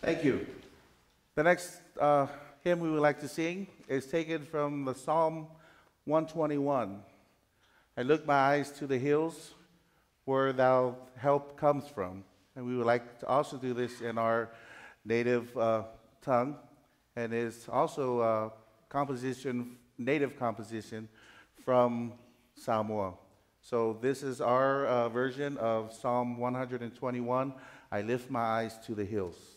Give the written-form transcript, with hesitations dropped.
Thank you. The next hymn we would like to sing is taken from the Psalm 121. I look my eyes to the hills where thou help comes from. And we would like to also do this in our native tongue. And it's also a composition, native composition from Samoa. So this is our version of Psalm 121, I lift my eyes to the hills.